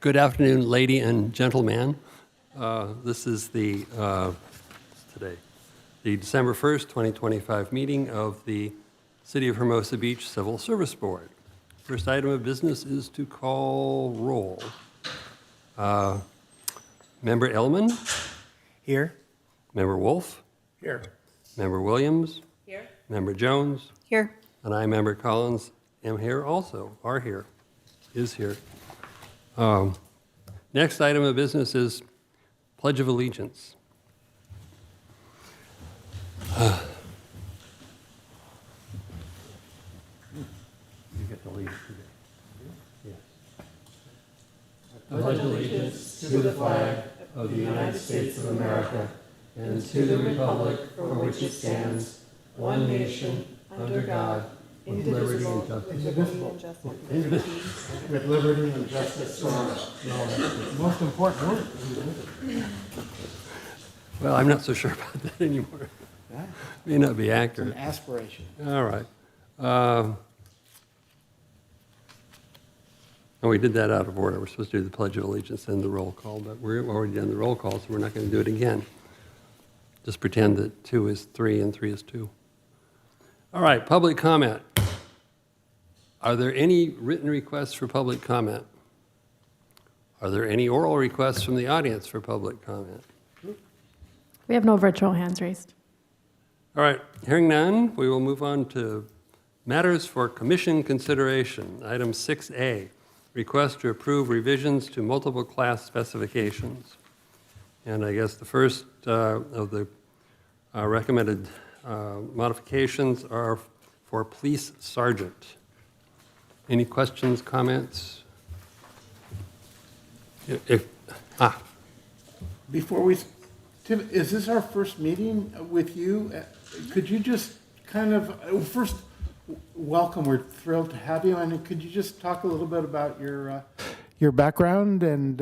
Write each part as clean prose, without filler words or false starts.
Good afternoon, lady and gentlemen. This is the December 1st, 2025 meeting of the City of Hermosa Beach Civil Service Board. First item of business is to call roll. Member Ellman? Here. Member Wolf? Here. Member Williams? Here. Member Jones? Here. And I, Member Collins, am here also, is here. Next item of business is Pledge of Allegiance. You get the lead today. Yes. I pledge allegiance to the flag of the United States of America and to the republic for which it stands, one nation, under God, with liberty and justice. With liberty and justice for all. No, that's the most important word. Well, I'm not so sure about that anymore. Yeah. May not be It's accurate. an aspiration. All right. And we did that out of order. We're supposed to do the Pledge of Allegiance and the roll call, but we've already done the roll call, so we're not going to do it again. Just pretend that 2 is 3 and 3 is 2. All right, public comment. Are there any written requests for public comment? Are there any oral requests from the audience for public comment? We have no virtual hands raised. All right, hearing none, we will move on to matters for commission consideration. Item 6A, request to approve revisions to multiple class specifications. And I guess the first of the recommended modifications are for police sergeant. Any questions, comments? Before we, Tim, is this our first meeting with you? Could you just kind of, first, welcome, we're thrilled to have you, and could you just talk a little bit about your background and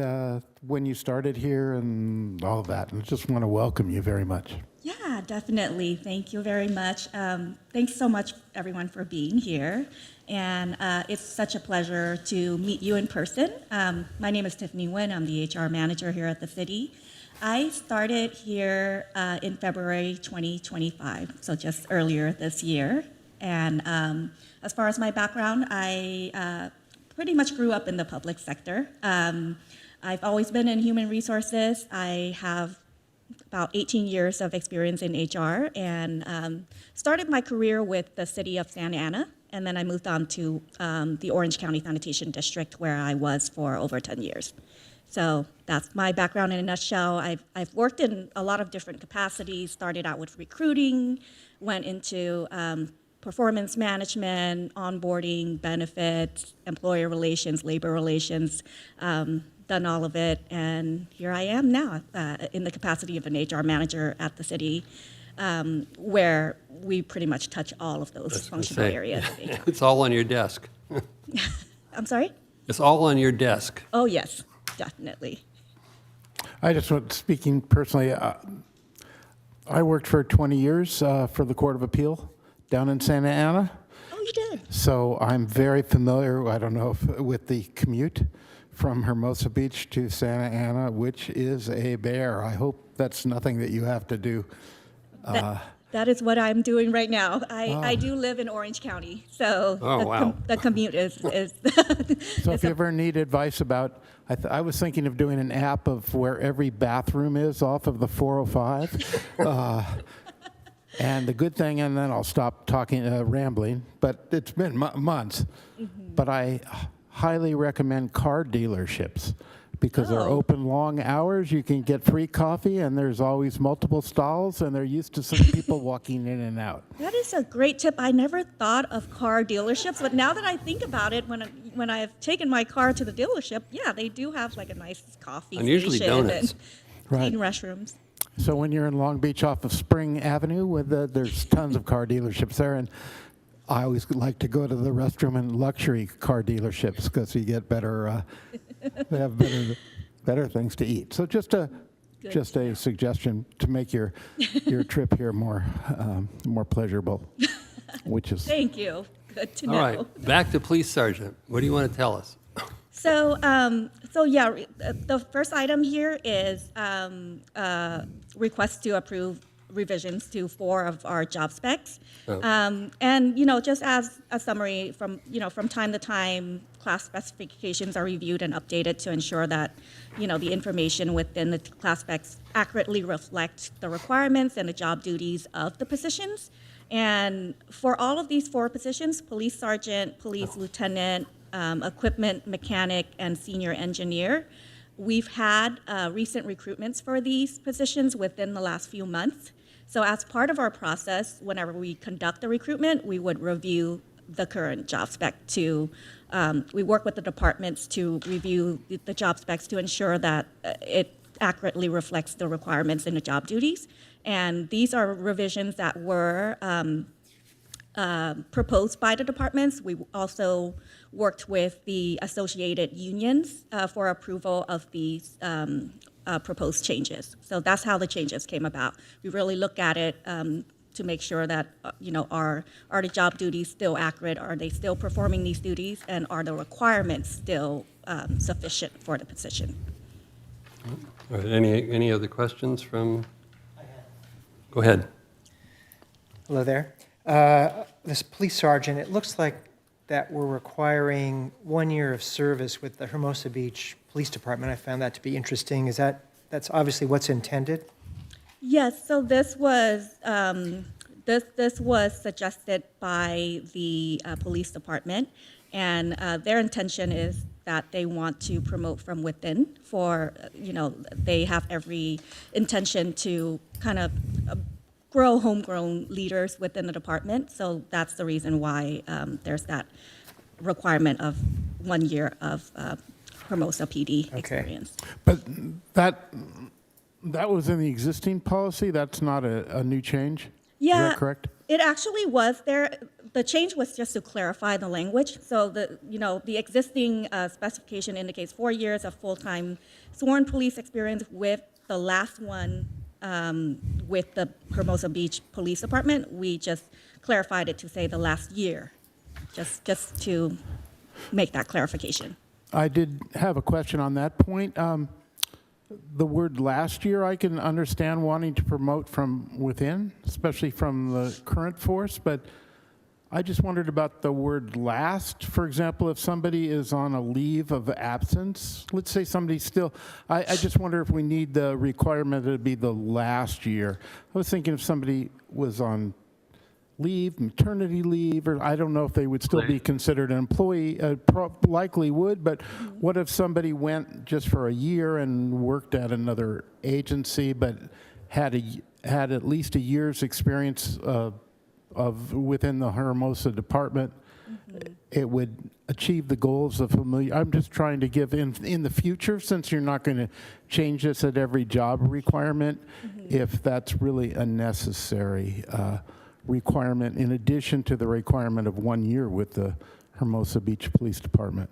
when you started here and all of that? And just want to welcome you very much. Yeah, definitely. Thank you very much. Thanks so much, everyone, for being here. And it's such a pleasure to meet you in person. My name is Tiffany Nguyen. I'm the HR manager here at the city. I started here in February 2025, so just earlier this year. And as far as my background, I pretty much grew up in the public sector. I've always been in human resources. I have about 18 years of experience in HR and started my career with the city of Santa Ana, and then I moved on to the Orange County Sanitation District where I was for over 10 years. So that's my background in a nutshell. I've worked in a lot of different capacities, started out with recruiting, went into performance management, onboarding, benefits, employer relations, labor relations, done all of it, and here I am now in the capacity of an HR manager at the city, where we pretty much touch all of those functional areas. It's all on your desk. I'm sorry? It's all on your desk. Oh, yes, definitely. I just want, speaking personally, I worked for 20 years for the Court of Appeal down in Santa Ana. Oh, you did? So I'm very familiar, I don't know, with the commute from Hermosa Beach to Santa Ana, which is a bear. I hope that's nothing that you have to do. That is what I'm doing right now. I do live in Orange County, so the commute is. So if you ever need advice about, I was thinking of doing an app of where every bathroom is off of the 405. And the good thing, and then I'll stop talking, rambling, but it's been months. Mm-hmm. But I highly recommend car dealerships because they're open long hours. You can get free coffee, and there's always multiple stalls, and they're used to some people walking in and out. That is a great tip. I never thought of car dealerships, but now that I think about it, when I've taken my car to the dealership, yeah, they do have like a nice coffee And usually station donuts. and Right. clean restrooms. So when you're in Long Beach off of Spring Avenue, there's tons of car dealerships there, and I always like to go to the restroom in luxury car dealerships because you get better, they have better things to eat. So just a suggestion to make your trip here more pleasurable, which is. Thank you. Good to know. All right, back to Police Sergeant. What do you want to tell us? The first item here is request to approve revisions to 4 of our job specs. Oh. And, just as a summary, from time to time, class specifications are reviewed and updated to ensure that, the information within the class specs accurately reflect the requirements and the job duties of the positions. And for all of these 4 positions, police sergeant, police lieutenant, equipment mechanic, and senior engineer, we've had recent recruitments for these positions within the last few months. So as part of our process, whenever we conduct the recruitment, we would review the current job spec we work with the departments to review the job specs to ensure that it accurately reflects the requirements and the job duties. And these are revisions that were proposed by the departments. We also worked with the associated unions for approval of these proposed changes. So that's how the changes came about. We really look at it to make sure that, are the job duties still accurate? Are they still performing these duties? And are the requirements still sufficient for the position? All right, any other questions from? Go ahead. Hello there. This police sergeant, it looks like that we're requiring 1 year of service with the Hermosa Beach Police Department. I found that to be interesting. That's obviously what's intended? Yes, so this was suggested by the police department, and their intention is that they want to promote from within they have every intention to kind of grow homegrown leaders within the department. So that's the reason why there's that requirement of 1 year of Hermosa PD experience. But that was in the existing policy? That's not a new change? Yeah, Is that correct? It actually was there. The change was just to clarify the language. So the existing specification indicates 4 years of full-time sworn police experience, with the last one with the Hermosa Beach Police Department. We just clarified it to say the last year, just to make that clarification. I did have a question on that point. The word last year, I can understand wanting to promote from within, especially from the current force, but I just wondered about the word last. For example, if somebody is on a leave of absence, let's say somebody's still, I just wonder if we need the requirement to be the last year. I was thinking if somebody was on leave, maternity leave, or I don't know if they would still be considered an employee, likely would, but what if somebody went just for a year and worked at another agency, but had at least a year's experience of within the Hermosa department, it would achieve the goals of familiar. I'm just trying to give in the future, since you're not going to change this at every job requirement, if that's really a necessary requirement in addition to the requirement of 1 year with the Hermosa Beach Police Department.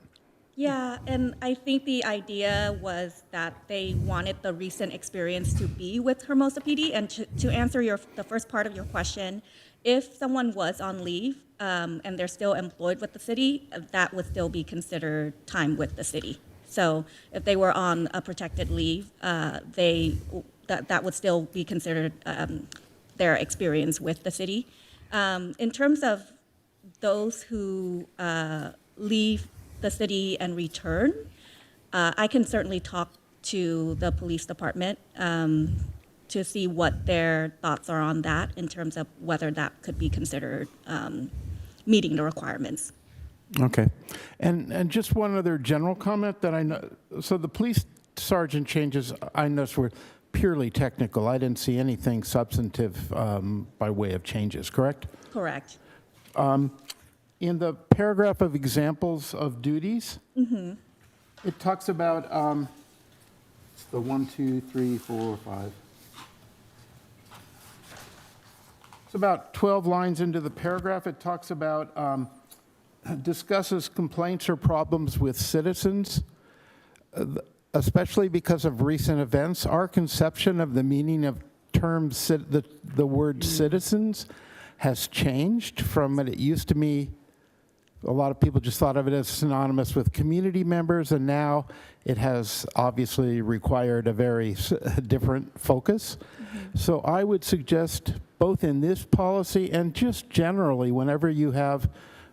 Yeah, and I think the idea was that they wanted the recent experience to be with Hermosa PD. And to answer the first part of your question, if someone was on leave and they're still employed with the city, that would still be considered time with the city. So if they were on a protected leave, that would still be considered their experience with the city. In terms of those who leave the city and return, I can certainly talk to the police department to see what their thoughts are on that in terms of whether that could be considered meeting the requirements. Okay. And just one other general comment that I know. So the police sergeant changes, I noticed, were purely technical. I didn't see anything substantive by way of changes, correct? Correct. In the paragraph of examples of duties, it talks about the 1, 2, 3, 4, 5. It's about 12 lines into the paragraph. It talks about discusses complaints or problems with citizens, especially because of recent events. Our conception of the meaning of terms, the word citizens, has changed from what it used to be a lot of people just thought of it as synonymous with community members, and now it has obviously required a very different focus. So I would suggest, both in this policy and just generally, whenever you have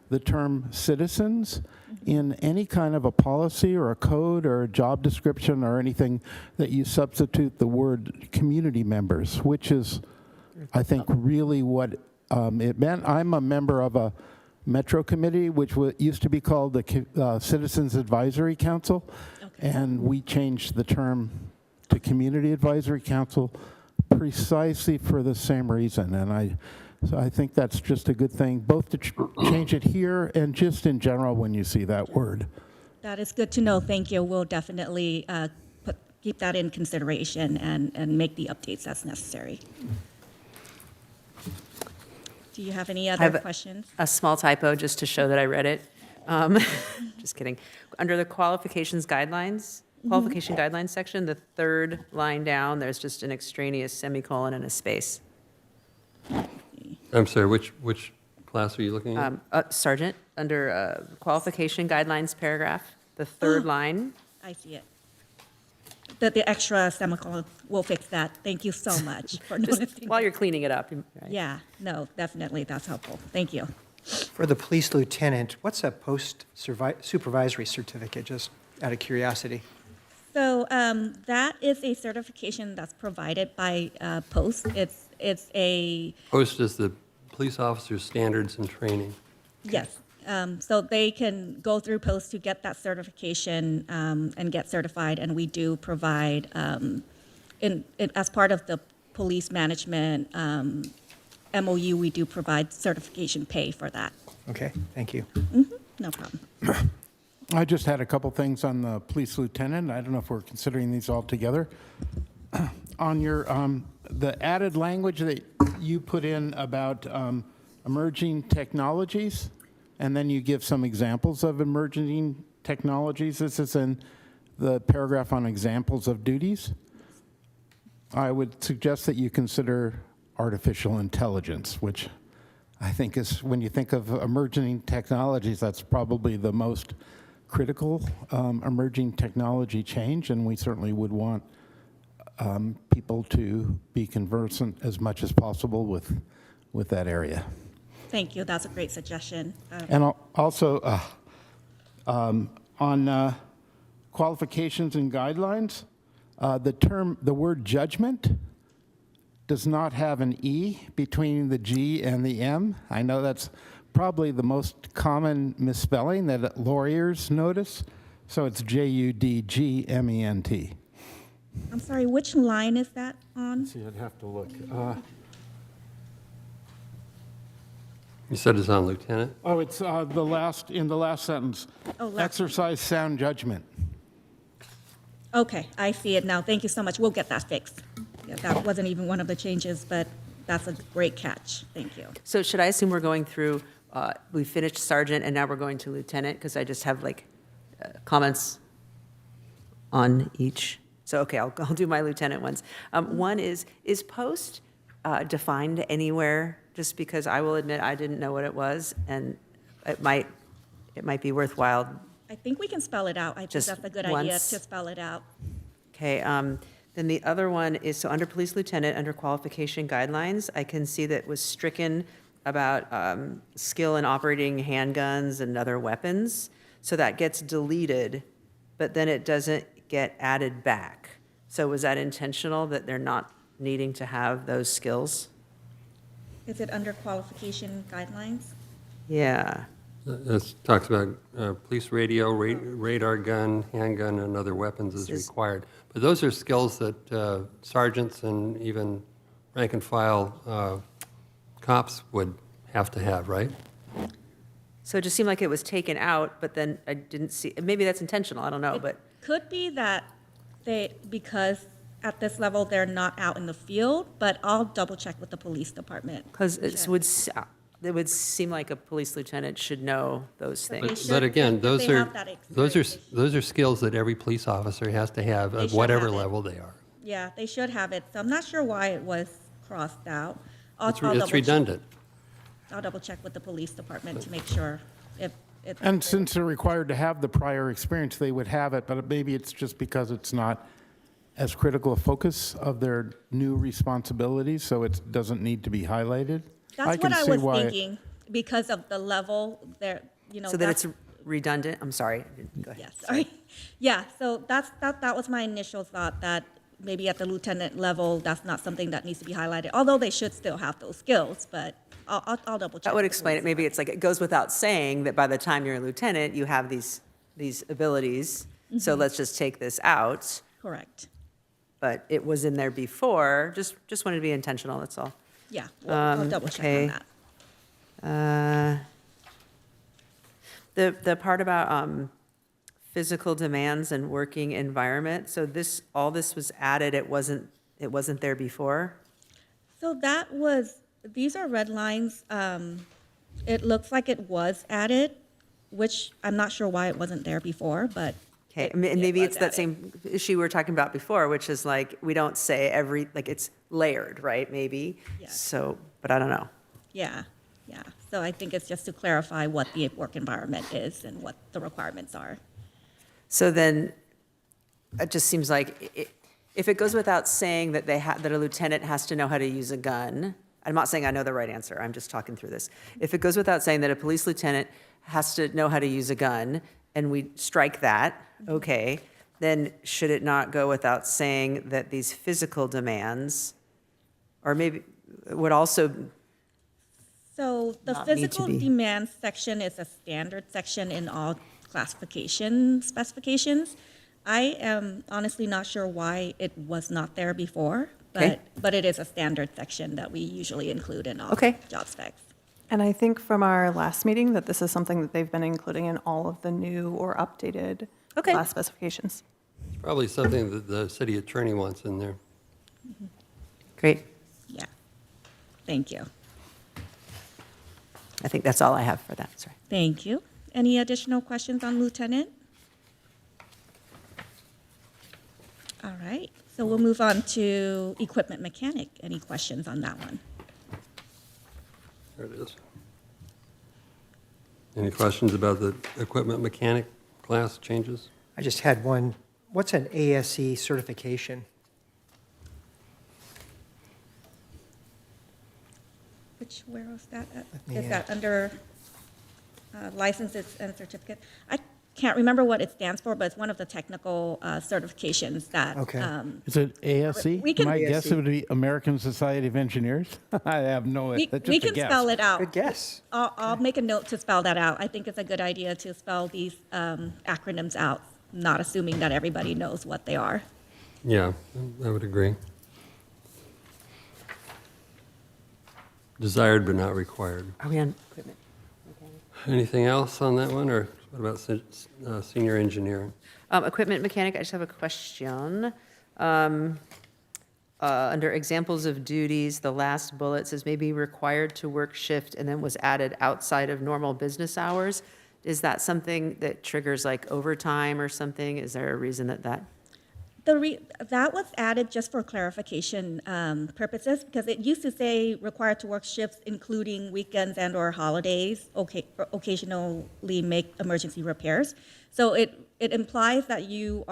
the term citizens in any kind of a policy or a code or a job description or anything, that you substitute the word community members, which is, I think, really what it meant. I'm a member of a Metro Committee, which used to be called the Citizens Advisory Council, and we changed the term to Community Advisory Council precisely for the same reason. And so I think that's just a good thing, both to change it here and just in general when you see that word. That is good to know. Thank you. We'll definitely keep that in consideration and make the updates as necessary. Do you have any other questions? A small typo, just to show that I read it. Just kidding. Under the qualification guidelines section, the third line down, there's just an extraneous semicolon and a space. I'm sorry, which class are you looking at? Sergeant, under qualification guidelines paragraph, the third line. I see it. The extra semicolon, we'll fix that. Thank you so much for noticing. Just while you're cleaning it up. Right? Yeah, no, definitely, that's helpful. Thank you. For the police lieutenant, what's a post-supervisory certificate, just out of curiosity? So that is a certification that's provided by Post. It's a, Post is the police officer's standards and training. yes. So they can go through Post to get that certification and get certified, and we do provide, as part of the police management MOU, we do provide certification pay for that. Okay, thank you. No problem. I just had a couple things on the police lieutenant. I don't know if we're considering these all together. On your, the added language that you put in about emerging technologies, and then you give some examples of emerging technologies. This is in the paragraph on examples of duties. I would suggest that you consider artificial intelligence, which I think is, when you think of emerging technologies, that's probably the most critical emerging technology change, and we certainly would want people to be conversant as much as possible with that area. Thank you. That's a great suggestion. And also, on qualifications and guidelines, the word judgment does not have an E between the G and the M. I know that's probably the most common misspelling that lawyers notice. So it's Judgment. I'm sorry, which line is that on? See, I'd have to look. You said it's on lieutenant? Oh, it's in the last sentence. Oh, last. Exercise sound judgment. Okay, I see it now. Thank you so much. We'll get that fixed. Yeah, that wasn't even one of the changes, but that's a great catch. Thank you. So should I assume we're going through, we finished sergeant and now we're going to lieutenant? Because I just have like comments on each. So, okay, I'll do my lieutenant ones. One is post defined anywhere? Just because I will admit I didn't know what it was, and it might be worthwhile. I think we can spell it out. I think Just that's a good idea to once. spell it out. Okay, then the other one is, so under police lieutenant, under qualification guidelines, I can see that was stricken about skill in operating handguns and other weapons. So that gets deleted, but then it doesn't get added back. So was that intentional, that they're not needing to have those skills? Is it under qualification guidelines? Yeah. This talks about police radio, radar gun, handgun, and other weapons as required. But those are skills that sergeants and even rank and file cops would have to have, right? So it just seemed like it was taken out, but then I didn't see, maybe that's intentional, I don't know, but. Could be that because at this level, they're not out in the field, but I'll double check with the police department. Because it would seem like a police lieutenant should know those But things. they But again, if those they are, have that those are, experience, those are skills that every police officer has to have They at should whatever have it. level they are. Yeah, they should have it. So I'm not sure why it was crossed out. I'll It's double check. redundant. I'll double check with the police department to make sure if And since they're required to have the prior experience, they would have it, but maybe it's just because it's not as critical a focus of their new responsibilities, so it doesn't need to be highlighted. That's can what I see was why- thinking, because of the level there, you know. So that that's- it's redundant? I'm sorry. Go ahead. Yes, sorry. Yeah, so that was my initial thought, that maybe at the lieutenant level, that's not something that needs to be highlighted, although they should still have those skills, but I'll double check. That would explain it. Maybe it's like, it goes without saying that by the time you're a lieutenant, you have these abilities. So let's just take this out. Correct. But it was in there before. Just wanted to be intentional, that's all. Yeah, I'll double check on okay. that. The part about physical demands and working environment, so all this was added, it wasn't there before? So these are red lines. It looks like it was added, which I'm not sure why it wasn't there before, but. Okay, it- and it maybe was it's that added. same issue we were talking about before, which is like, we don't say like it's layered, right, maybe? Yes. So, but I don't know. Yeah. So I think it's just to clarify what the work environment is and what the requirements are. So then, it just seems like, if it goes without saying that that a lieutenant has to know how to use a gun, I'm not saying I know the right answer, I'm just talking through this. If it goes without saying that a police lieutenant has to know how to use a gun, and we strike that, okay, then should it not go without saying that these physical demands, or maybe would also, So the Not need to physical be. demands section is a standard section in all classification specifications. I am honestly not sure why it was not there before, Okay. but it is a standard section that we usually include in all Okay. job specs. And I think from our last meeting that this is something that they've been including in all of the new or updated Okay. class specifications. It's probably something that the city attorney wants in there. great, Yeah. Thank you. I think that's all I have for that, sorry. Thank you. Any additional questions on lieutenant? All right, so we'll move on to equipment mechanic. Any questions on that one? There it is. Any questions about the equipment mechanic class changes? I just had one. What's an ASE certification? Where was that? me, Is that under licenses and certificate? I can't remember what it stands for, but it's one of the technical certifications that. Okay. Is it ASE? We can- My guess it would be American Society of Engineers. I have no, We that's we just a can guess. spell it out. Good guess. I'll make a note to spell that out. I think it's a good idea to spell these acronyms out, not assuming that everybody knows what they are. Yeah, I would agree. Desired but not required. Are we on equipment? Anything else on that one, or what about senior engineer? Equipment mechanic, I just have a question. Under examples of duties, the last bullet says may be required to work shift and then was added outside of normal business hours. Is that something that triggers like overtime or something? Is there a reason that? That was added just for clarification purposes, because it used to say required to work shifts including weekends and/or holidays, occasionally make emergency repairs. So it implies that you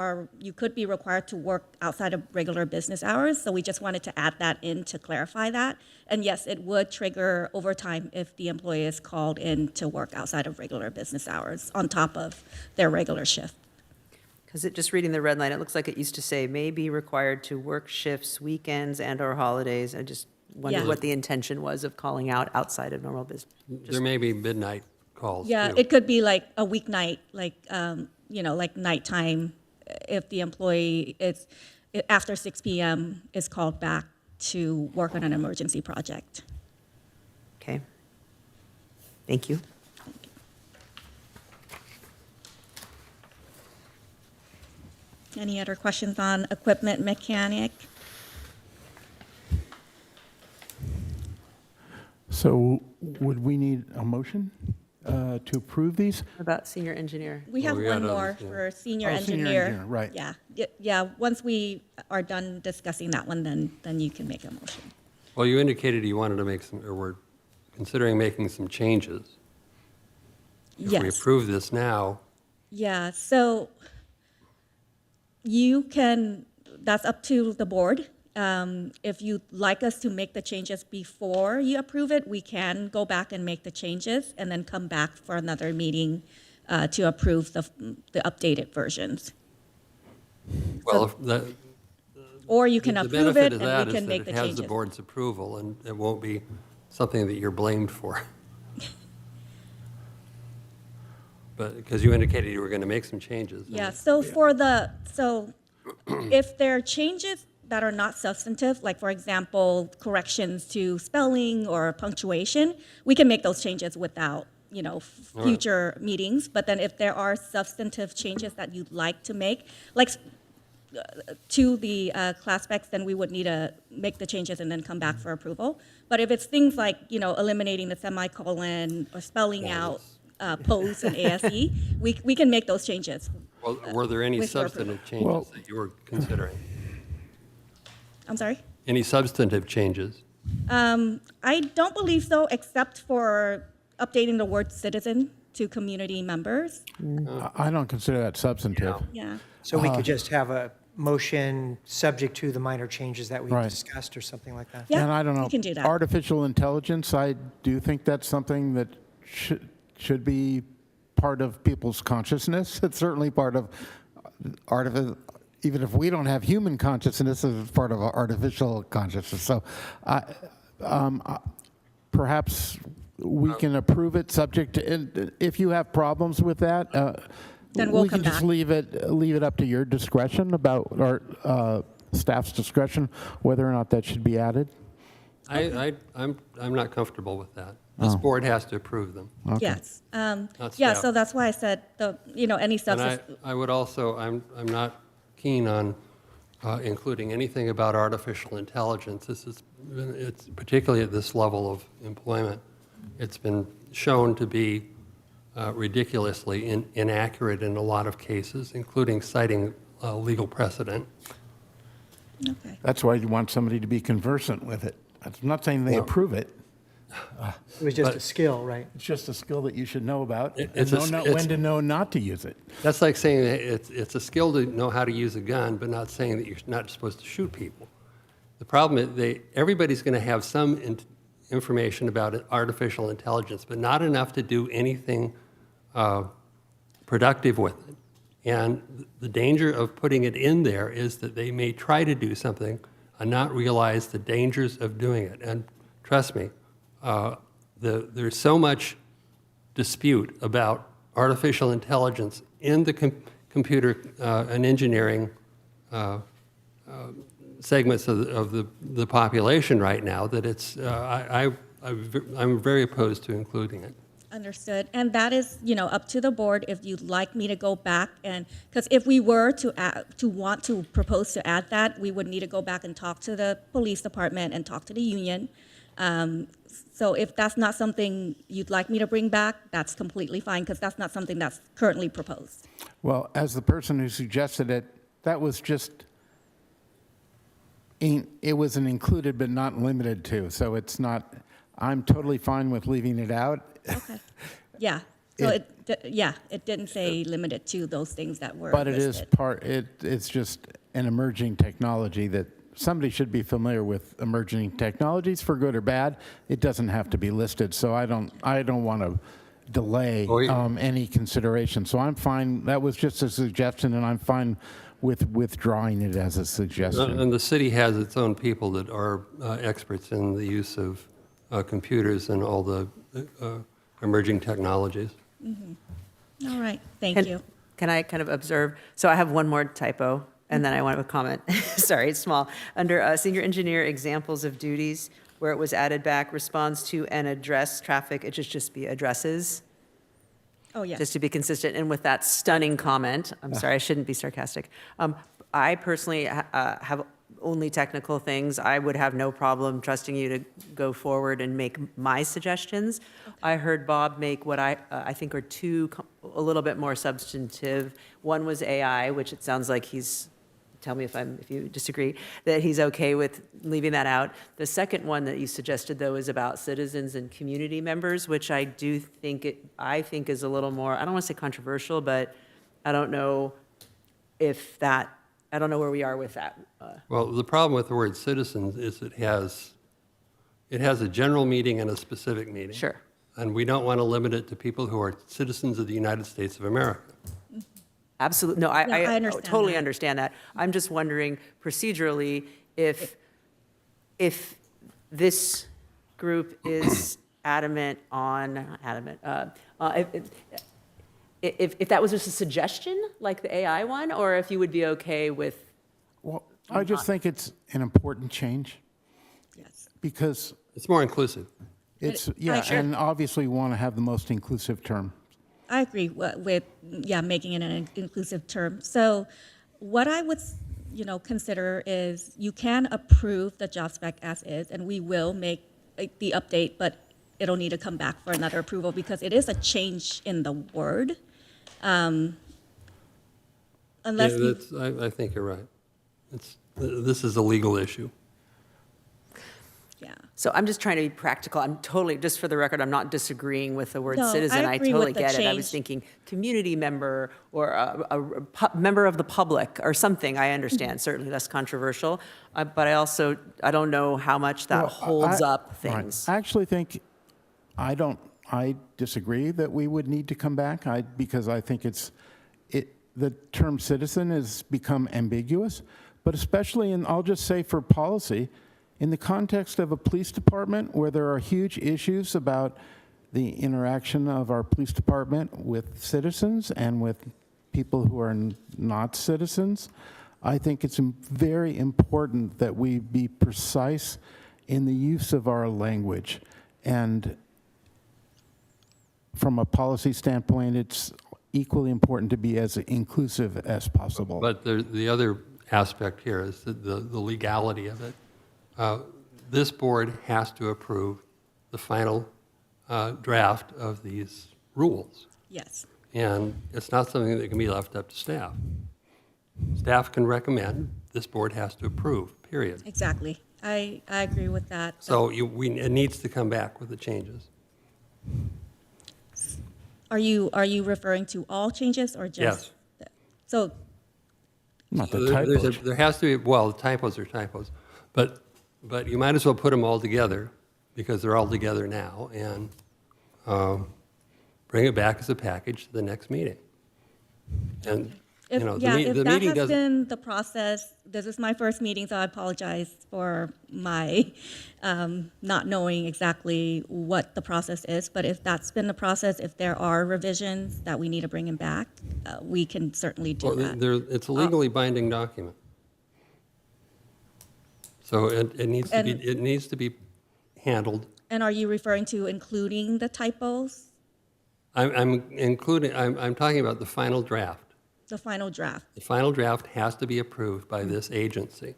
could be required to work outside of regular business hours. So we just wanted to add that in to clarify that. And yes, it would trigger overtime if the employee is called in to work outside of regular business hours on top of their regular shift. Because just reading the red line, it looks like it used to say may be required to work shifts, weekends and/or holidays. I just wondered Yeah. what the intention was of calling out outside of normal business. There may be midnight calls, Yeah, too. it could be like a weeknight, like, like nighttime, if the employee is, after 6 PM is called back to work on an emergency project. Okay. Thank you. Any other questions on equipment mechanic? So would we need a motion to approve these? What about senior engineer? We have we one got more others, yeah. for senior Oh, senior engineer. engineer, right. Yeah, yeah, once we are done discussing that one, then you can make a motion. Well, you indicated you wanted to make some, or were considering making some changes. if we Yes. approve this now, Yeah, so you can, that's up to the board. If you'd like us to make the changes before you approve it, we can go back and make the changes and then come back for another meeting to approve the updated versions. well, if the Or you can the approve benefit it of and that we is can that make it the has the changes. board's approval, and it won't be something that you're blamed for. But, because you indicated you were going to make some changes. Yeah, so so if there are changes that are not substantive, like for example, corrections to spelling or punctuation, we can make those changes without, future meetings. But then if there are substantive changes that you'd like to make, like to the class specs, then we would need to make the changes and then come back for approval. But if it's things like, eliminating the semicolon or spelling out pose and ASE, we can make those changes. Well, were there any with your approval. substantive changes that you were considering? I'm sorry? Any substantive changes? I don't believe so, except for updating the word citizen to community members. I don't consider that substantive. Yeah. So we could just have a motion subject to the minor changes that we Right. discussed or something like that? Yeah, And I don't know, we can do that. artificial intelligence, I do think that's something that should be part of people's consciousness. It's certainly part of even if we don't have human consciousness, it's part of our artificial consciousness. So perhaps we can approve it subject to, and if you have problems with that, Then we'll we can come just back. leave it up to your discretion about our staff's discretion whether or not that should be added. I'm not comfortable with that. This board has to approve them. Yes. Not Yeah, staff. so that's why I said, any And substance. I would also, I'm not keen on including anything about artificial intelligence. It's particularly at this level of employment, it's been shown to be ridiculously inaccurate in a lot of cases, including citing legal precedent. Okay. That's why you want somebody to be conversant with it. I'm not saying they No. approve it. It was just a But- skill, right? It's just a skill that you should know about and It's a know s- when to know not to use it. That's like saying that it's a skill to know how to use a gun, but not saying that you're not supposed to shoot people. The problem is everybody's going to have some information about artificial intelligence, but not enough to do anything productive with it. And the danger of putting it in there is that they may try to do something and not realize the dangers of doing it. And trust me, there's so much dispute about artificial intelligence in the computer and engineering segments of the population right now that I'm very opposed to including it. Understood. And that is, up to the board if you'd like me to go back because if we were to want to propose to add that, we would need to go back and talk to the police department and talk to the union. So if that's not something you'd like me to bring back, that's completely fine because that's not something that's currently proposed. Well, as the person who suggested it, that was just, it was an included but not limited to. So it's not, I'm totally fine with leaving it out. Okay. Yeah. So it didn't say limited to those things that were But it is listed. it's just an emerging technology that somebody should be familiar with emerging technologies for good or bad. It doesn't have to be listed, so I don't want to delay Oh, yeah. any consideration. So I'm fine, that was just a suggestion, and I'm fine with withdrawing it as a suggestion. And the city has its own people that are experts in the use of computers and all the emerging technologies. All right. Thank you. Can I kind of observe? So I have one more typo, and then I want to comment. Sorry, it's small. Under senior engineer examples of duties, where it was added back, responds to and address traffic, it should just be addresses, Oh, yes. just to be consistent. And with that stunning comment, I'm sorry, I shouldn't be sarcastic. I personally have only technical things. I would have no problem trusting you to go forward and make my suggestions. I heard Bob make what I think are two a little bit more substantive. One was AI, which it sounds like he's tell me if you disagree, that he's okay with leaving that out. The second one that you suggested, though, is about citizens and community members, which I think is a little more, I don't want to say controversial, but I don't know I don't know where we are with that. Well, the problem with the word citizens is it has a general meaning and a specific meaning. Sure. And we don't want to limit it to people who are citizens of the United States of America. Absolutely. No, I I understand totally that. understand that. I'm just wondering procedurally if this group is not adamant, if that was just a suggestion, like the AI one, or if you would be okay with, Well, I just think it's an important change Yes. because It's more inclusive. it's, I- Sure. and obviously we want to have the most inclusive term. I agree with making it an inclusive term. So what I would, consider is you can approve the job spec as is, and we will make the update, but it'll need to come back for another approval because it is a change in the word. Unless Yeah, I think you're right. This is a legal issue. yeah. so I'm just trying to be practical. I'm totally, just for the record, I'm not disagreeing with the word No, I citizen. I agree totally with the get it. I was change. thinking community member or a member of the public or something. I understand, certainly less controversial. But I don't know how much that Well, holds up Right. things. I actually think, I disagree that we would need to come back, because I think the term citizen has become ambiguous, but especially I'll just say for policy, in the context of a police department where there are huge issues about the interaction of our police department with citizens and with people who are not citizens, I think it's very important that we be precise in the use of our language. And from a policy standpoint, it's equally important to be as inclusive as possible. But the other aspect here is the legality of it. This board has to approve the final draft of these rules. Yes. And it's not something that can be left up to staff. Staff can recommend, this board has to approve, period. Exactly. I agree with that. So it needs to come back with the changes. Are you referring to all changes or just? Yes. So Not the So typos. there has to be, well, typos are typos, but you might as well put them all together, because they're all together now, and bring it back as a package to the next meeting. And, if, the yeah, if the that meeting has doesn't, been the process, this is my first meeting, so I apologize for my not knowing exactly what the process is. But if that's been the process, if there are revisions that we need to bring him back, we can certainly do well, that. it's a legally binding document. So it needs to be handled. And are you referring to including the typos, I'm talking about the final draft. the final draft? The final draft has to be approved by this agency,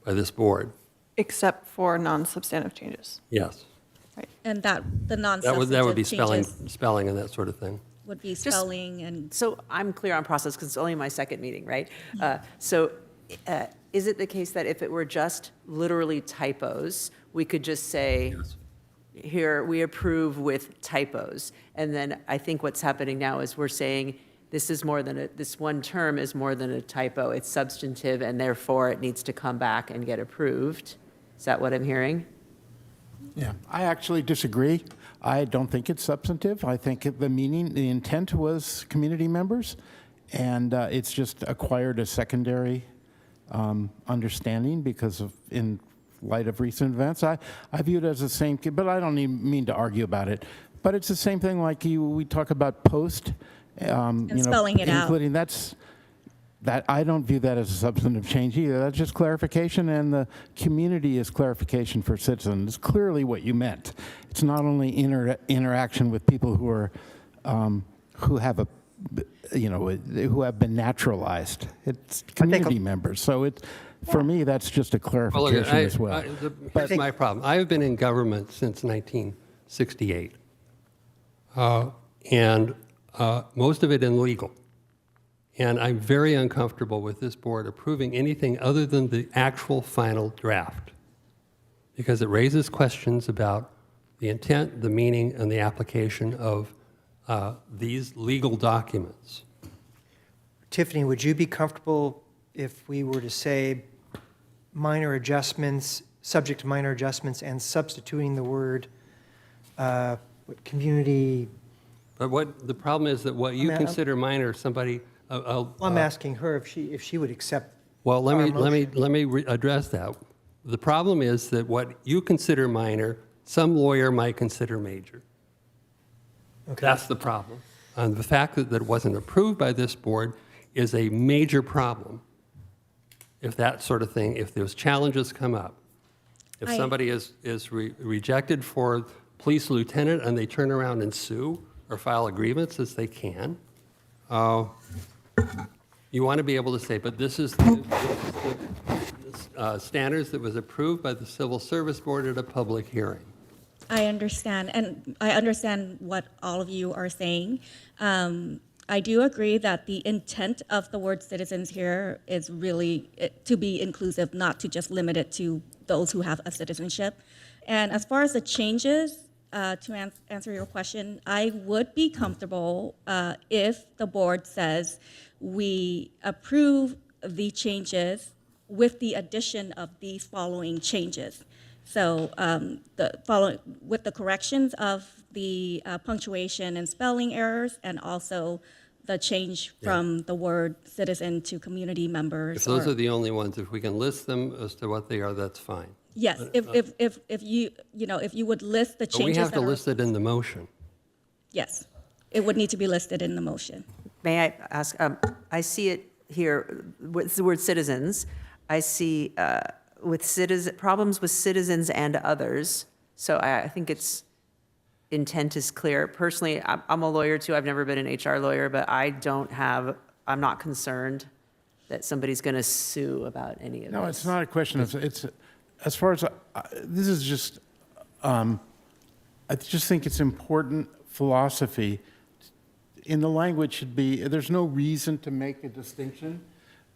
by this board. Except for non-substantive changes. Yes. And that the That non-substantive would be changes spelling and that sort of thing. would be spelling and So I'm clear on process because it's only my second meeting, right? So is it the case that if it were just literally typos, we could just say, here, we approve with typos? And then I think what's happening now is we're saying this one term is more than a typo. It's substantive, and therefore it needs to come back and get approved. Is that what I'm hearing? Yeah, I actually disagree. I don't think it's substantive. I think the intent was community members, and it's just acquired a secondary understanding because of, in light of recent events. I view it as the same, but I don't even mean to argue about it. But it's the same thing like we talk about post. And spelling it out. including that I don't view that as a substantive change either. That's just clarification, and the community is clarification for citizens. It's clearly what you meant. It's not only interaction with people who are who have who have been naturalized. It's community members. So for me, that's just a clarification as well. Here's my problem. I have been in government since 1968, and most of it in legal. And I'm very uncomfortable with this board approving anything other than the actual final draft, because it raises questions about the intent, the meaning, and the application of these legal documents. Tiffany, would you be comfortable if we were to say minor adjustments, subject to minor adjustments, and substituting the word community? But what the problem is that what you I'm- consider minor, somebody. I'm asking her if she would accept. Well, let our me motion. address that. The problem is that what you consider minor, some lawyer might consider major. Okay. That's the problem. And the fact that it wasn't approved by this board is a major problem. If that sort of thing, if those challenges come up, if somebody is rejected for police lieutenant and they turn around and sue or file a grievance, as they can, you want to be able to say, but this is the standards that was approved by the Civil Service Board at a public hearing. I understand, and I understand what all of you are saying. I do agree that the intent of the word citizens here is really to be inclusive, not to just limit it to those who have a citizenship. And as far as the changes, to answer your question, I would be comfortable if the board says we approve the changes with the addition of these following changes. So with the corrections of the punctuation and spelling errors, and also the change from the word citizen to community members. If those are the only ones, if we can list them as to what they are, that's fine. Yes, if you would list the But changes we have to that are- list it in the motion. Yes, it would need to be listed in the motion. May I ask, I see it here with the word citizens. I see problems with citizens and others. So I think its intent is clear. Personally, I'm a lawyer too. I've never been an HR lawyer, but I'm not concerned that somebody's going to sue about any of this. No, it's not a question of, it's, as far as, this is just, I just think it's important philosophy. In the language should be, there's no reason to make a distinction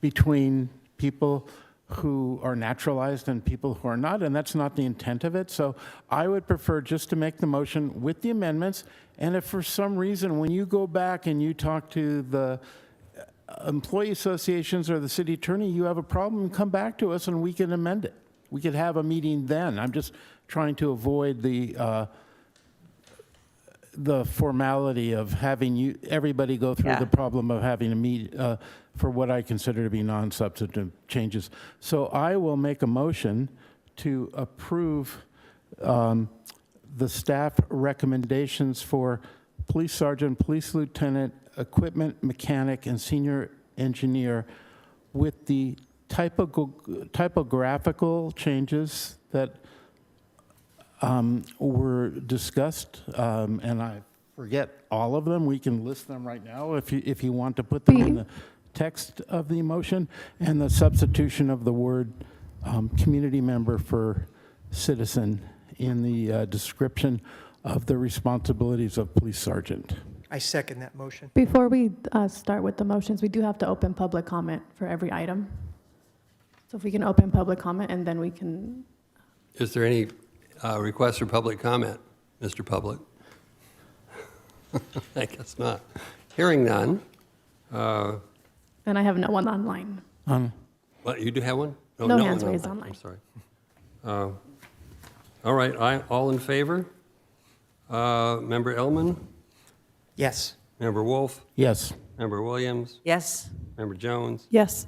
between people who are naturalized and people who are not, and that's not the intent of it. So I would prefer just to make the motion with the amendments, and if for some reason, when you go back and you talk to the employee associations or the city attorney, you have a problem, come back to us and we can amend it. We could have a meeting then. I'm just trying to avoid the formality of having everybody go through the problem of having a meet for what I consider to be non-substantive changes. So I will make a motion to approve the staff recommendations for police sergeant, police lieutenant, equipment mechanic, and senior engineer with the typographical changes that were discussed, and I forget all of them. We can list them right now if you want to put them in the text of the motion, and the substitution of the word community member for citizen in the description of the responsibilities of police sergeant. I second that motion. Before we start with the motions, we do have to open public comment for every item. So if we can open public comment, and then we can... Is there any request for public comment, Mr. Public? I guess not. Hearing none. And I have no one online. What, you do have one? Oh, No one hands raised online. I'm sorry. All right, all in favor? Member Ellman? Yes. Member Wolf? Yes. Member Williams? Yes? Member Jones? Yes.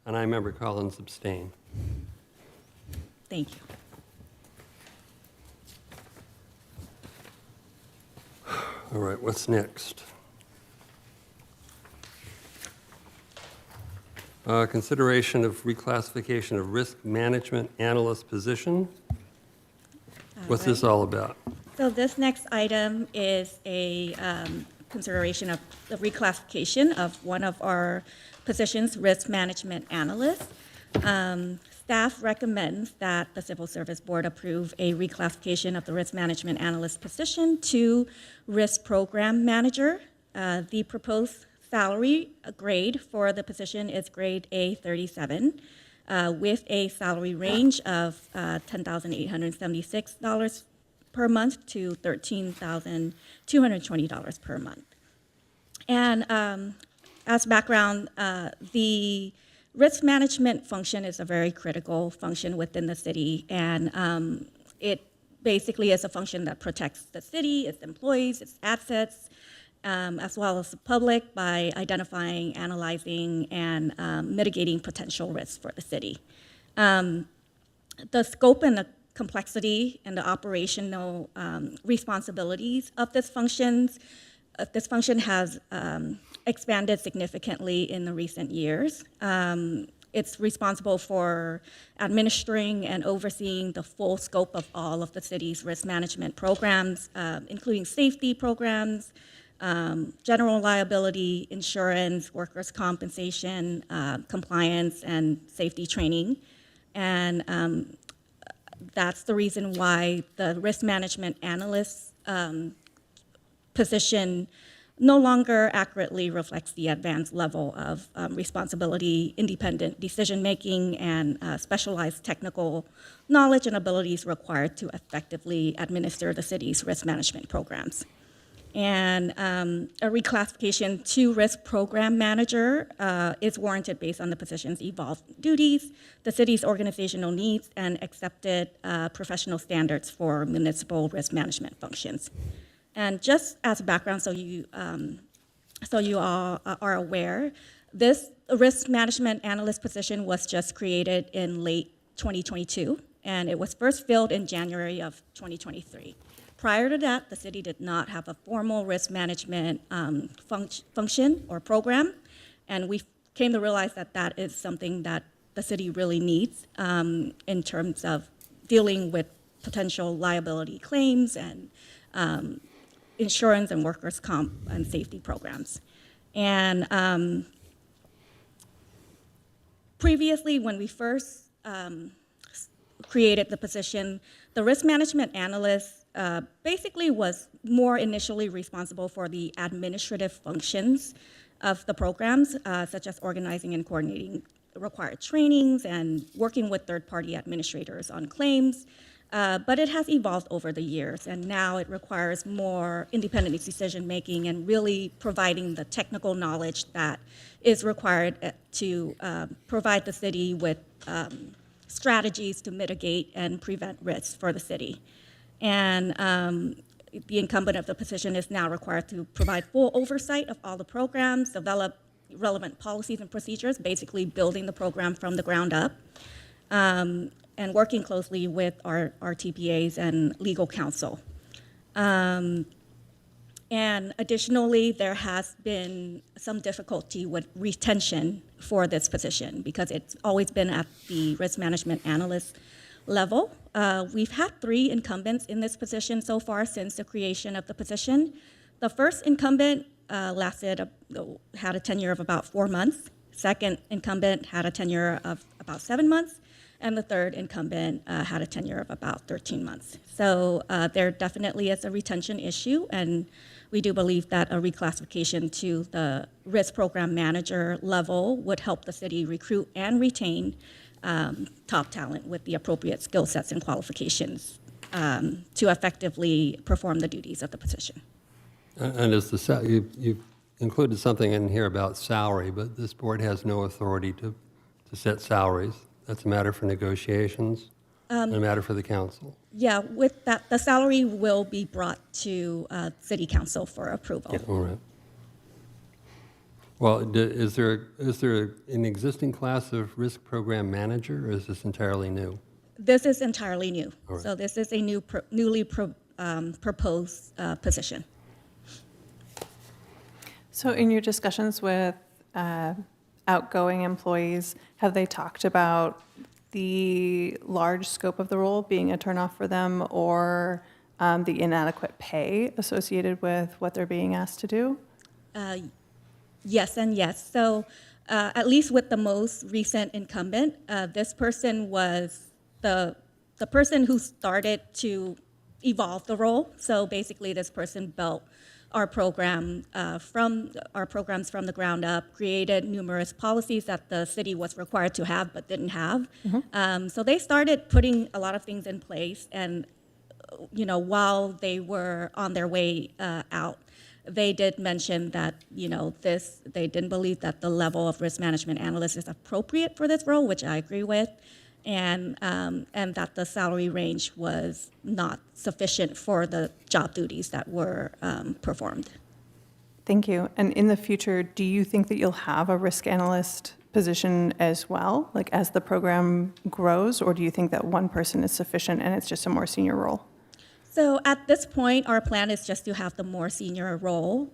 And I, Member Collins, abstain. Thank you. All right, what's next? Consideration of reclassification of risk management analyst position. What's this all about? So this next item is a consideration of the reclassification of one of our positions, risk management analyst. Staff recommends that the Civil Service Board approve a reclassification of the risk management analyst position to risk program manager. The proposed salary grade for the position is grade A37, with a salary range of $10,876 per month to $13,220 per month. And as background, the risk management function is a very critical function within the city, and it basically is a function that protects the city, its employees, its assets, as well as the public by identifying, analyzing, and mitigating potential risks for the city. The scope and the complexity and the operational responsibilities of this function has expanded significantly in the recent years. It's responsible for administering and overseeing the full scope of all of the city's risk management programs, including safety programs, general liability, insurance, workers' compensation, compliance, and safety training. And that's the reason why the risk management analyst position no longer accurately reflects the advanced level of responsibility, independent decision-making, and specialized technical knowledge and abilities required to effectively administer the city's risk management programs. And a reclassification to risk program manager is warranted based on the position's evolved duties, the city's organizational needs, and accepted professional standards for municipal risk management functions. And just as background, so you all are aware, this risk management analyst position was just created in late 2022, and it was first filled in January of 2023. Prior to that, the city did not have a formal risk management function or program, and we came to realize that that is something that the city really needs in terms of dealing with potential liability claims and insurance and workers' comp and safety programs. And previously, when we first created the position, the risk management analyst basically was more initially responsible for the administrative functions of the programs, such as organizing and coordinating required trainings and working with third-party administrators on claims. But it has evolved over the years, and now it requires more independent decision-making and really providing the technical knowledge that is required to provide the city with strategies to mitigate and prevent risks for the city. And the incumbent of the position is now required to provide full oversight of all the programs, develop relevant policies and procedures, basically building the program from the ground up. And working closely with our TPAs and legal counsel. And additionally, there has been some difficulty with retention for this position because it's always been at the risk management analyst level. We've had 3 incumbents in this position so far since the creation of the position. The first incumbent had a tenure of about 4 months. Second incumbent had a tenure of about 7 months. And the third incumbent had a tenure of about 13 months. So there definitely is a retention issue, and we do believe that a reclassification to the risk program manager level would help the city recruit and retain top talent with the appropriate skill sets and qualifications to effectively perform the duties of the position. And as you've included something in here about salary, but this board has no authority to set salaries. That's a matter for negotiations, and a matter for the council. Yeah, with that, the salary will be brought to city council for approval. Yeah, all right. Well, is there an existing class of risk program manager, or is this entirely new? This is entirely new. All right. So this is a newly proposed position. So in your discussions with outgoing employees, have they talked about the large scope of the role being a turnoff for them, or the inadequate pay associated with what they're being asked to do? Yes and yes. So at least with the most recent incumbent, this person was the person who started to evolve the role. So basically this person built our program from our programs from the ground up, created numerous policies that the city was required to have but didn't have. So they started putting a lot of things in place, and while they were on their way out, they did mention that they didn't believe that the level of risk management analyst is appropriate for this role, which I agree with, and that the salary range was not sufficient for the job duties that were performed. Thank you. And in the future, do you think that you'll have a risk analyst position as well, like as the program grows, or do you think that one person is sufficient and it's just a more senior role? So at this point, our plan is just to have the more senior role.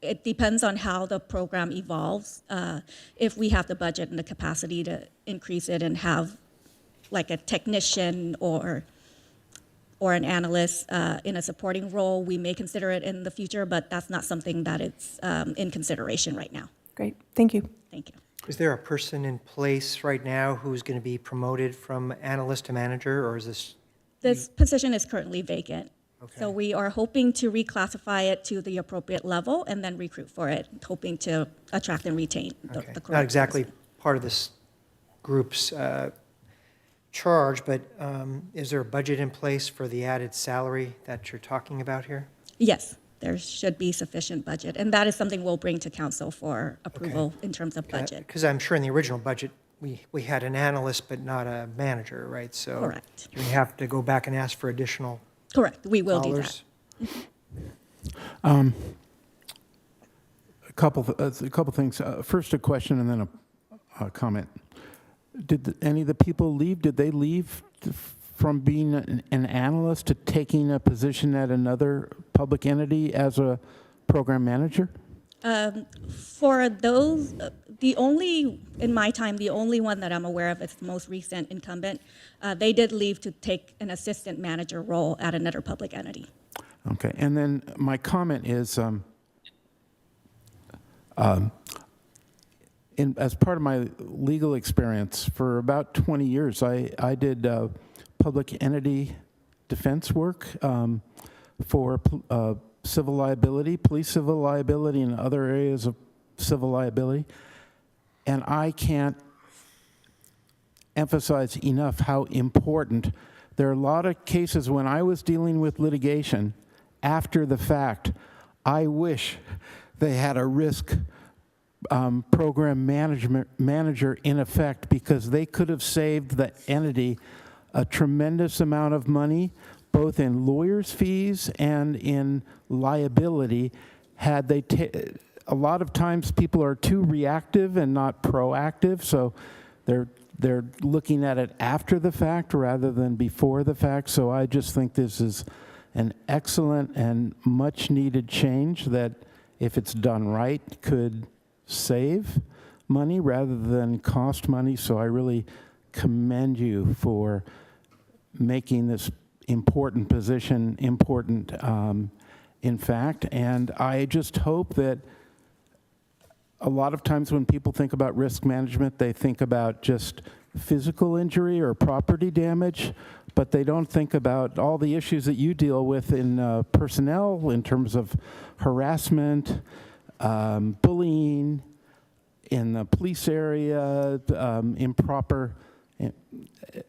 It depends on how the program evolves. If we have the budget and the capacity to increase it and have like a technician or an analyst in a supporting role, we may consider it in the future, but that's not something that it's in consideration right now. Great. Thank you. Thank you. Is there a person in place right now who's going to be promoted from analyst to manager, or is this? This position is currently vacant. So Okay. we are hoping to reclassify it to the appropriate level and then recruit for it, hoping to attract and retain the Okay. correct Not exactly person. part of this group's charge, but is there a budget in place for the added salary that you're talking about here? Yes, there should be sufficient budget, and that is something we'll bring to council for approval in terms of budget. Because I'm sure in the original budget, we had an analyst but not a manager, right? So Correct. you have to go back and ask for additional Correct, we will do that. dollars. A couple things. First, a question and then a comment. Did any of the people leave? Did they leave from being an analyst to taking a position at another public entity as a program manager? For those, in my time, the only one that I'm aware of is the most recent incumbent. They did leave to take an assistant manager role at another public entity. Okay, and then my comment is, as part of my legal experience, for about 20 years, I did public entity defense work for civil liability, police civil liability, and other areas of civil liability. And I can't emphasize enough how important. There are a lot of cases when I was dealing with litigation after the fact, I wish they had a risk program manager in effect, because they could have saved the entity a tremendous amount of money, both in lawyers' fees and in liability, had they a lot of times people are too reactive and not proactive, so they're looking at it after the fact rather than before the fact. So I just think this is an excellent and much needed change that, if it's done right, could save money rather than cost money. So I really commend you for making this important position important, in fact. And I just hope that a lot of times when people think about risk management, they think about just physical injury or property damage, but they don't think about all the issues that you deal with in personnel in terms of harassment, bullying in the police area, improper,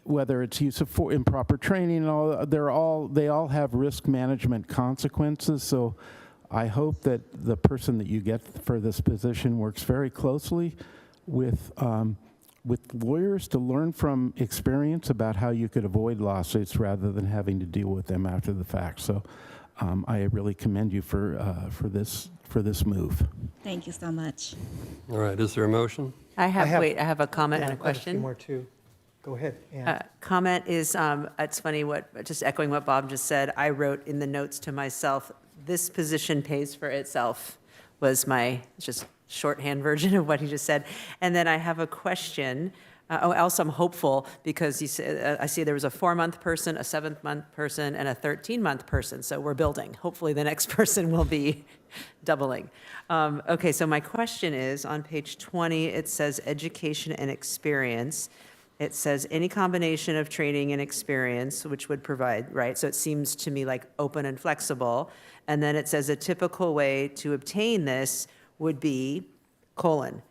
whether it's use of improper training, they all have risk management consequences. So I hope that the person that you get for this position works very closely with lawyers to learn from experience about how you could avoid lawsuits rather than having to deal with them after the fact. So I really commend you for this move. Thank you so much. All right, is there a motion? I have a comment and a Yeah, I have a few question. more too. Go ahead, Ann. Comment is, it's funny, just echoing what Bob just said, I wrote in the notes to myself, this position pays for itself, was my just shorthand version of what he just said. And then I have a question. Also, I'm hopeful because you said, I see there was a 4-month person, a 7-month person, and a 13-month person. So we're building. Hopefully the next person will be doubling. Okay, so my question is, on page 20, it says education and experience. it says any combination of training and experience, which would provide, right? So it seems to me like open and flexible. And then it says a typical way to obtain this would be, colon,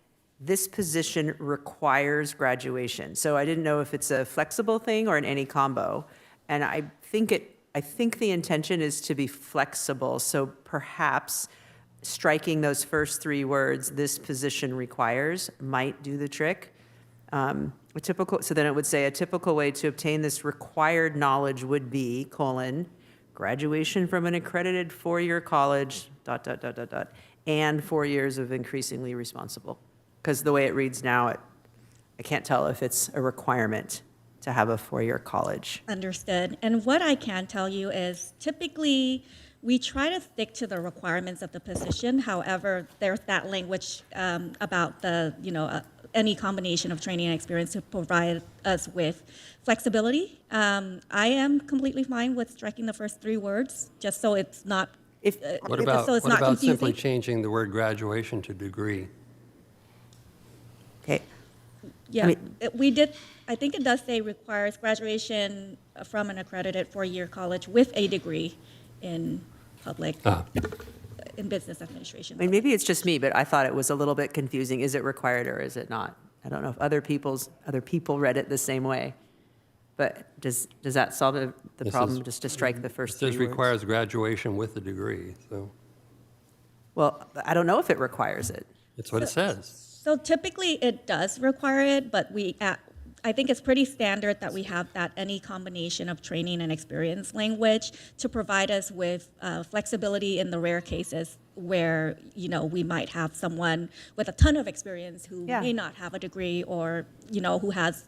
this position requires graduation. So I didn't know if it's a flexible thing or an any combo. And I think the intention is to be flexible. So perhaps striking those first three words, this position requires, might do the trick. So then it would say a typical way to obtain this required knowledge would be, colon, graduation from an accredited four-year college, ... and 4 years of increasingly responsible. Because the way it reads now, I can't tell if it's a requirement to have a four-year college. Understood. And what I can tell you is typically we try to stick to the requirements of the position. However, there's that language about the, any combination of training and experience to provide us with flexibility. I am completely fine with striking the first three words, just so it's not. What about, so it's what not about confusing. simply changing the word graduation to degree? Okay, Yeah, I mean- I think it does say requires graduation from an accredited four-year college with a degree in in business administration. I mean, maybe it's just me, but I thought it was a little bit confusing. Is it required or is it not? I don't know if other people read it the same way. But does that solve the This Mm-hmm. problem, is- just to strike the It first three says words? requires graduation with a degree, so Well, I don't know if it requires it. that's what it says. So typically, it does require it, but I think it's pretty standard that we have that any combination of training and experience language to provide us with flexibility in the rare cases where, we might have someone with a ton of experience who Yeah. may not have a degree or, who has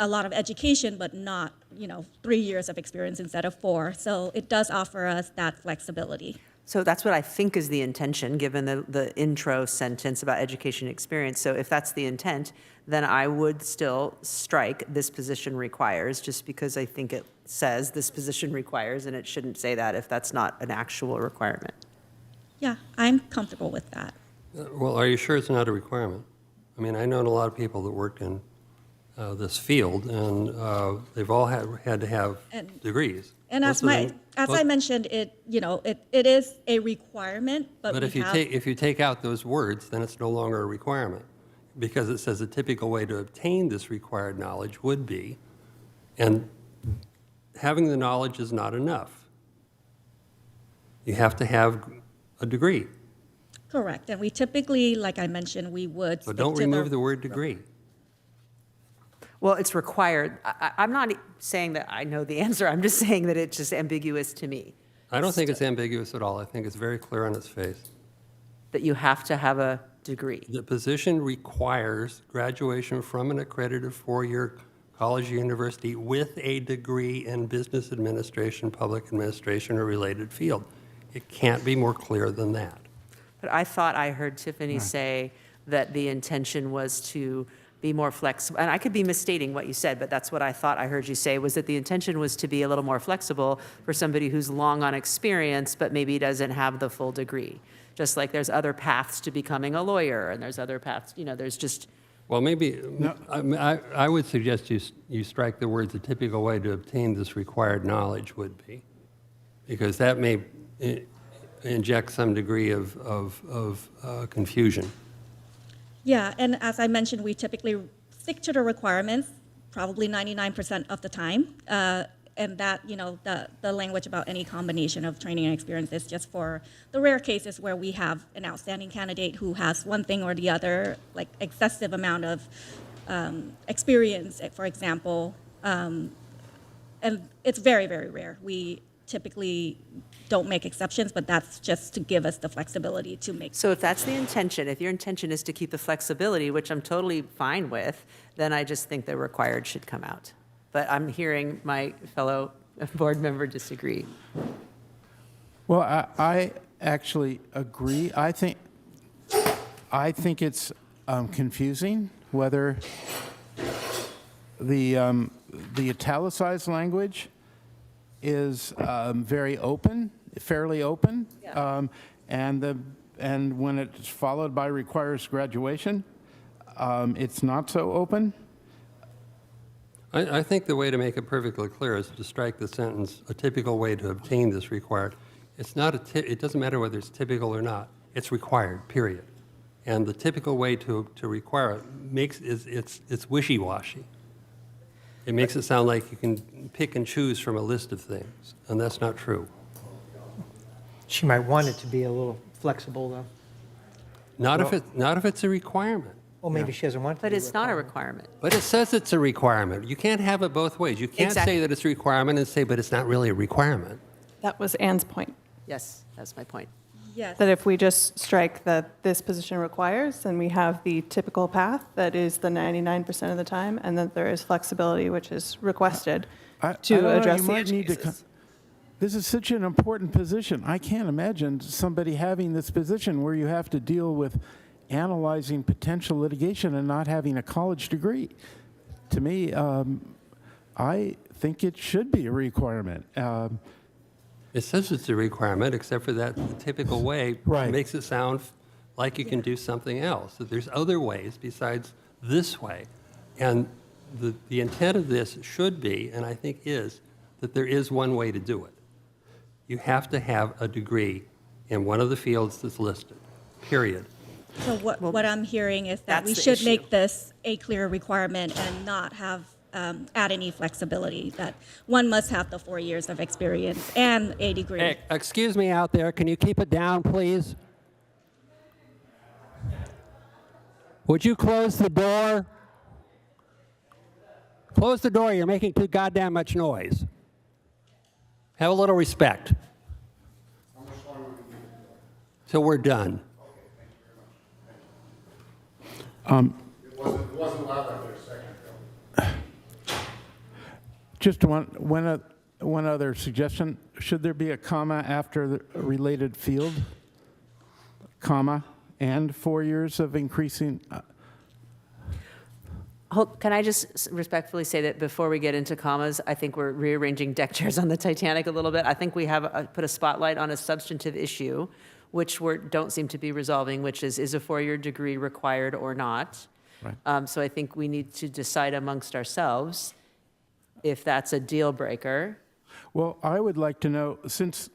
a lot of education, but not, 3 years of experience instead of 4. So it does offer us that flexibility. So that's what I think is the intention, given the intro sentence about education experience. So if that's the intent, then I would still strike this position requires, just because I think it says this position requires, and it shouldn't say that if that's not an actual requirement. Yeah, I'm comfortable with that. Well, are you sure it's not a requirement? I mean, I know a lot of people that work in this field, and they've all had to have And- degrees. And Most of them- as I mentioned, it is a requirement, but But we if you have. take out those words, then it's no longer a requirement, because it says a typical way to obtain this required knowledge would be, and having the knowledge is not enough. You have to have a degree. Correct, and we typically, like I mentioned, we would. So stick don't to remove the word degree. Well, it's required. I'm not saying that I know the answer. I'm just saying that it's just ambiguous to me, I don't think it's ambiguous at all. I think it's very clear on its face. that you have to have a degree. The position requires graduation from an accredited four-year college or university with a degree in business administration, public administration, or related field. It can't be more clear than that. But I thought I heard Tiffany say that the intention was to be more flexible, and I could be misstating what you said, but that's what I thought I heard you say, was that the intention was to be a little more flexible for somebody who's long on experience, but maybe doesn't have the full degree. Just like there's other paths to becoming a lawyer, and there's other paths, there's just, Well, maybe, I would suggest you strike the words, "a typical way to obtain this required knowledge would be," because that may inject some degree of confusion. Yeah, and as I mentioned, we typically stick to the requirements, probably 99% of the time. And that, the language about any combination of training and experience is just for the rare cases where we have an outstanding candidate who has one thing or the other, like excessive amount of experience, for example. And it's very, very rare. We typically don't make exceptions, but that's just to give us the flexibility to make. so if that's the intention, if your intention is to keep the flexibility, which I'm totally fine with, then I just think the required should come out. But I'm hearing my fellow board member disagree. Well, I actually agree. I think it's confusing whether the italicized language is very open, fairly open, and when it's followed by requires graduation, it's not so open. I think the way to make it perfectly clear is to strike the sentence, "A typical way to obtain this required." It's not it doesn't matter whether it's typical or not. It's required, period. And the typical way to require it it's wishy-washy. It makes it sound like you can pick and choose from a list of things, and that's not true. She might want it to be a little flexible, though. Not if it's a requirement. Well, maybe she doesn't want it to But be it's not a requirement. But it says it's a requirement. You can't have it both ways. You can't Exactly. say that it's a requirement and say, but it's not really a requirement. That was Anne's point, Yes, that's my point. Yes. that if we just strike that this position requires, then we have the typical path that is the 99% of the time, and that there is flexibility, which is requested I to don't know, address you the might edge need to cases. This is such an important position. I can't imagine somebody having this position where you have to deal with analyzing potential litigation and not having a college degree. To me, I think it should be a requirement. It says it's a requirement, except for that typical way Right. makes it sound like you can do something else. That there's other ways besides this way. And the intent of this should be, and I think is, that there is one way to do it. You have to have a degree in one of the fields that's listed, period. So what I'm hearing is that we that's the should issue. make this a clear requirement and not have, add any flexibility, that one must have the 4 years of experience and a degree. Hey, excuse me out there. Can you keep it down, please? Would you close the door? Close the door. You're making too goddamn much noise. Have a little respect. Till we're done. Just one other suggestion. Should there be a comma after the related field? Comma, and 4 years of increasing? Can I just respectfully say that before we get into commas, I think we're rearranging deck chairs on the Titanic a little bit. I think we have put a spotlight on a substantive issue, which we don't seem to be resolving, which is a 4-year degree required or not? Right. So I think we need to decide amongst ourselves if that's a deal breaker. Well, I would like to know, since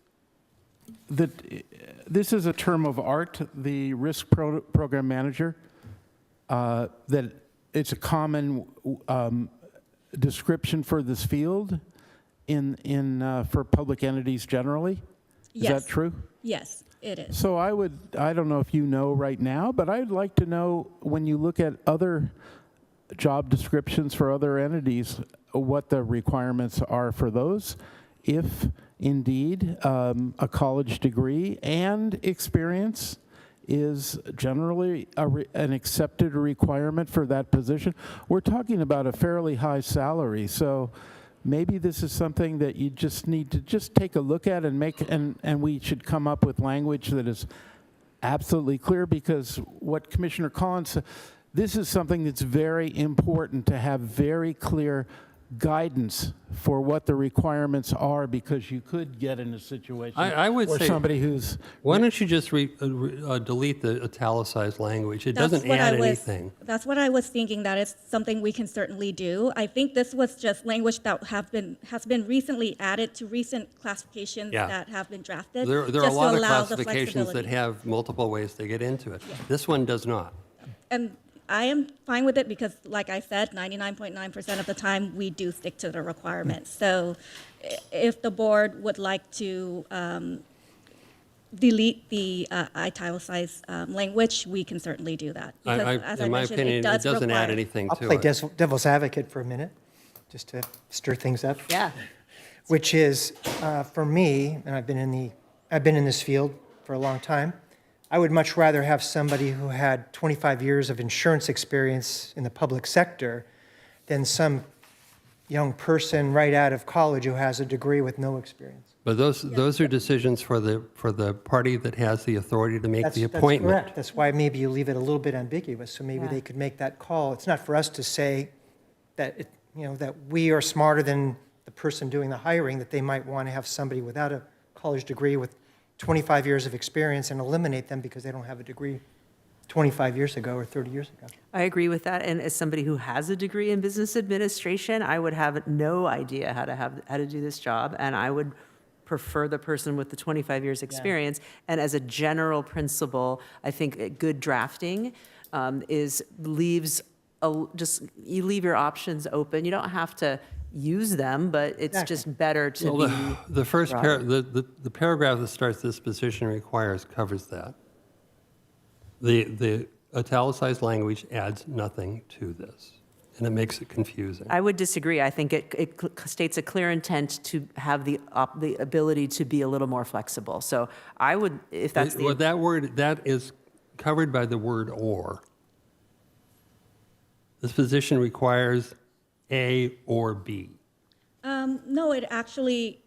this is a term of art, the risk program manager, that it's a common description for this field for public entities generally? Is Yes. that true? Yes, it is. So I don't know if you know right now, but I'd like to know, when you look at other job descriptions for other entities, what the requirements are for those, if indeed a college degree and experience is generally an accepted requirement for that position. We're talking about a fairly high salary, so maybe this is something that you just need to just take a look at and we should come up with language that is absolutely clear, because what Commissioner Collins said, this is something that's very important to have very clear guidance for what the requirements are, because you could get in a situation I would where say- somebody who's Why don't you just delete the italicized language? It That's doesn't what add I was- anything. That's what I was thinking, that it's something we can certainly do. I think this was just language that has been recently added to recent classifications Yeah. that have been drafted. There are a just to lot of allow the classifications that flexibility. have multiple ways to get into it. This one does not. And I am fine with it because, like I said, 99.9% of the time, we do stick to the requirements. So if the board would like to delete the italicized language, we can certainly do that. Because, as I In my mentioned, opinion, it doesn't add require- anything I'll to play it. devil's advocate for a minute, just to stir things up. Yeah. Which is, for me, and I've been in this field for a long time, I would much rather have somebody who had 25 years of insurance experience in the public sector than some young person right out of college who has a degree with no experience. But those are decisions for the party that has the authority to make That's the appointment. correct. That's why maybe you leave it a little bit ambiguous, so maybe Yeah. they could make that call. It's not for us to say that, that we are smarter than the person doing the hiring, that they might want to have somebody without a college degree with 25 years of experience and eliminate them because they don't have a degree 25 years ago or 30 years ago. I agree with that. And as somebody who has a degree in business administration, I would have no idea how to do this job, and I would prefer the person with the 25 years experience. And as a general principle, I think good drafting you leave your options open. You don't have to use them, but it's just better to Well, be the first broader. the paragraph that starts "this position requires" covers that. The italicized language adds nothing to this, and it makes it confusing. I would disagree. I think it states a clear intent to have the ability to be a little more flexible. So I would, if that's Well, the, that word, that is covered by the word "or." This position requires A or B. No, it actually,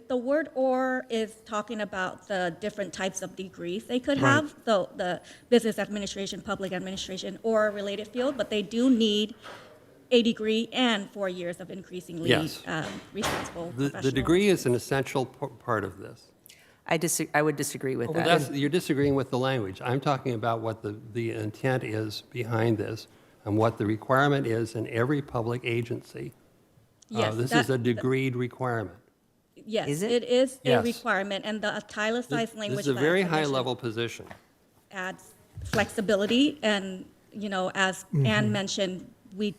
the word "or" is talking about the different types of degrees they could have, the business administration, public administration, or a related field, but they do need a degree and 4 years of increasingly Yes. responsible The professional. degree is an essential part of this. I would disagree with Well, that. you're disagreeing with the language. I'm talking about what the intent is behind this and what the requirement is in every public agency. Yes, This that- is a degreed requirement. Yes, Is it? it is a Yes. requirement, and the italicized language. This is a that very I mentioned high-level position. adds flexibility, and, as Ann mentioned, we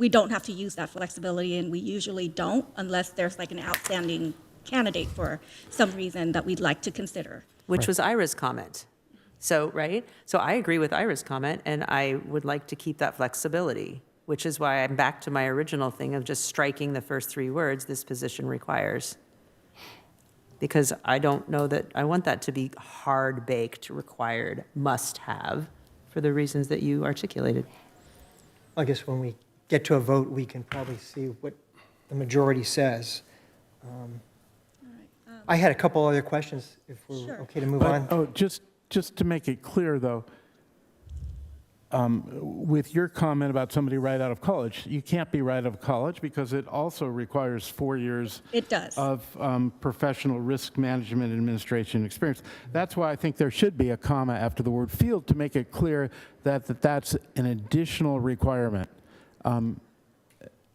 don't have to use that flexibility, and we usually don't unless there's like an outstanding candidate for some reason that we'd like to consider. Which was Ira's comment. So, right? So I agree with Ira's comment, and I would like to keep that flexibility, which is why I'm back to my original thing of just striking the first three words, "this position requires." Because I don't know that, I want that to be hard-baked, required, must-have, for the reasons that you articulated. I guess when we get to a vote, we can probably see what the majority says. I had a couple other questions, if we're Sure. okay to move But, on. oh, just to make it clear, though, with your comment about somebody right out of college, you can't be right out of college because it also requires 4 years It does. of professional risk management administration experience. That's why I think there should be a comma after the word field to make it clear that that's an additional requirement,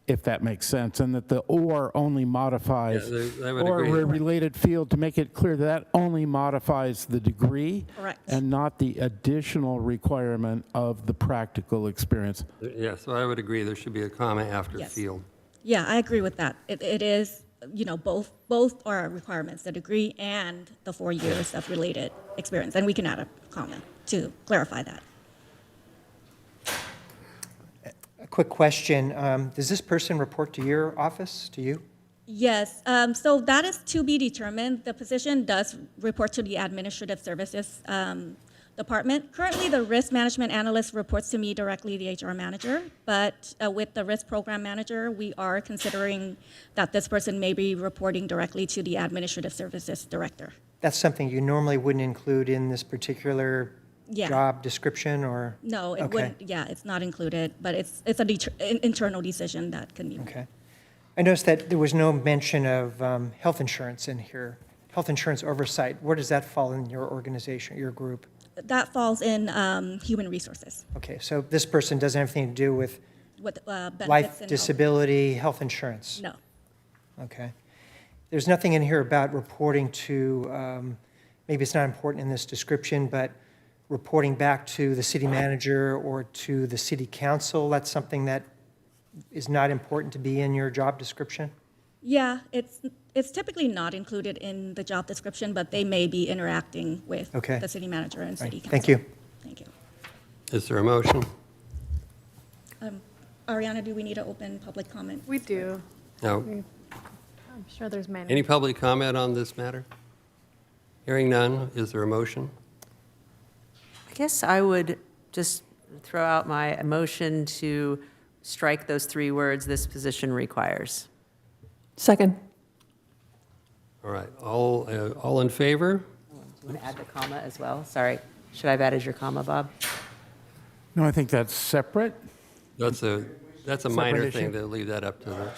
if that makes sense, and that the "or" only modifies, Yeah, I would or agree. a related field to make it clear that only modifies the degree Correct. and not the additional requirement of the practical experience. Yeah, so I would agree, there should be a comma after Yes. field. Yeah, I agree with that. It is, both are requirements, the degree and the 4 years of related experience. And we can add a comment to clarify that. A quick question, does this person report to your office, to you? Yes, so that is to be determined. The position does report to the Administrative Services Department. Currently, the Risk Management Analyst reports to me directly, the HR manager, but with the Risk Program Manager, we are considering that this person may be reporting directly to the Administrative Services Director. That's something you normally wouldn't include in this particular Yeah. job description, or? No, it Okay. wouldn't, yeah, it's not included, but it's an internal decision that can be made. Okay. I noticed that there was no mention of health insurance in here. Health insurance oversight, where does that fall in your organization, your group? That falls in human resources Okay, so this person doesn't have anything to do with with benefits life, and health. disability, health insurance? No. Okay. There's nothing in here about reporting to, maybe it's not important in this description, but reporting back to the city manager or to the city council. That's something that is not important to be in your job description? Yeah, it's typically not included in the job description, but they may be interacting with Okay. the city manager and All city right, council. thank you. Thank you. Is there a motion? Ariana, do we need to open public comment? We do. No. I'm sure there's many. Any public comment on this matter? Hearing none, is there a motion? I guess I would just throw out my motion to strike those three words, "this position requires." Second. All right, all in favor? Want to add the comma as well? Sorry. Should I have added your comma, Bob? No, I think that's separate. That's a minor Separate thing, issue. to leave that up to the,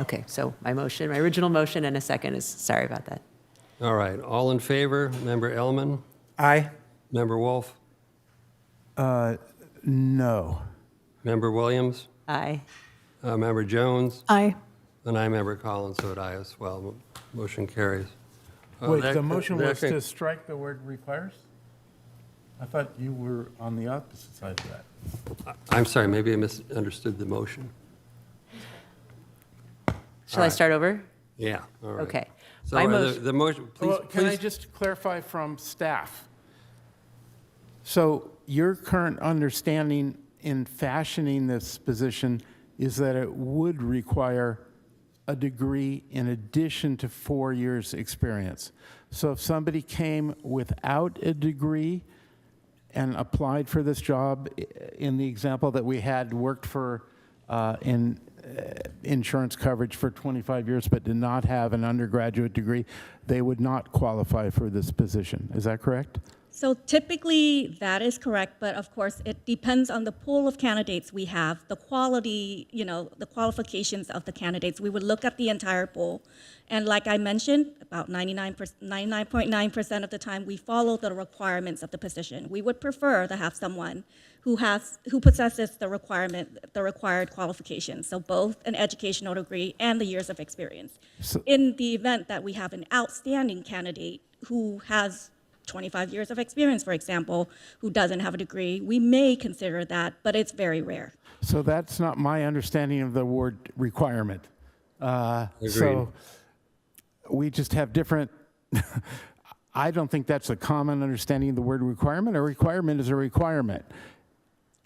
Okay, so my original motion and a second is, sorry about that. All right, all in favor? Member Ellman? Aye. Member Wolf? No. Member Williams? Aye. Member Jones? Aye. And I, Member Collins, vote aye as well. Motion carries. Wait, that- the motion that was can- to strike the word requires? I thought you were on the opposite side of that. I'm sorry, maybe I misunderstood the motion. Shall I start over? Yeah, all right. Okay. So My motion- the motion, please, Well, can I please, just clarify from staff? So your current understanding in fashioning this position is that it would require a degree in addition to 4 years' experience. So if somebody came without a degree and applied for this job, in the example that we had, worked for insurance coverage for 25 years but did not have an undergraduate degree, they would not qualify for this position. Is that correct? So typically, that is correct, but of course, it depends on the pool of candidates we have, the quality, the qualifications of the candidates. We would look at the entire pool. And like I mentioned, about 99.9% of the time, we follow the requirements of the position. We would prefer to have someone who possesses the required qualifications, so both an educational degree and the years of experience. In the event that we have an outstanding candidate who has 25 years of experience, for example, who doesn't have a degree, we may consider that, but it's very rare. So that's not my understanding of the word requirement. So we just have different, I don't think that's a common understanding of the word requirement. A requirement is a requirement.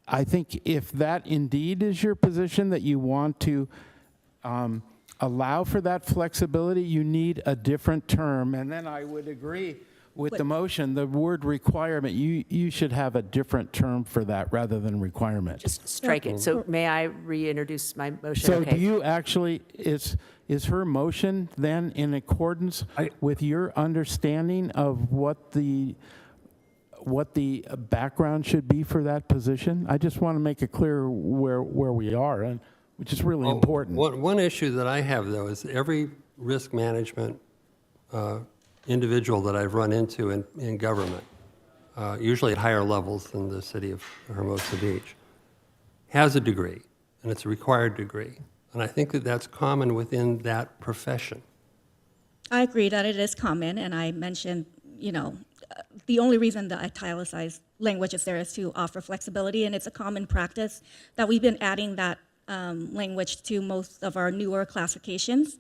I think if that indeed is your position, that you want to allow for that flexibility, you need a different term. And then I would agree with the motion, the word requirement, you should have a different term for that rather than requirement. Just strike it. So may I reintroduce my motion? So Okay. do you actually, is her motion then in accordance with your understanding of what the background should be for that position? I just want to make it clear where we are, and which is really important. One issue that I have, though, is every risk management individual that I've run into in government, usually at higher levels than the city of Hermosa Beach, has a degree, and it's a required degree. And I think that that's common within that profession. I agree that it is common, and I mentioned, the only reason the italicized language is there is to offer flexibility, and it's a common practice that we've been adding that language to most of our newer classifications.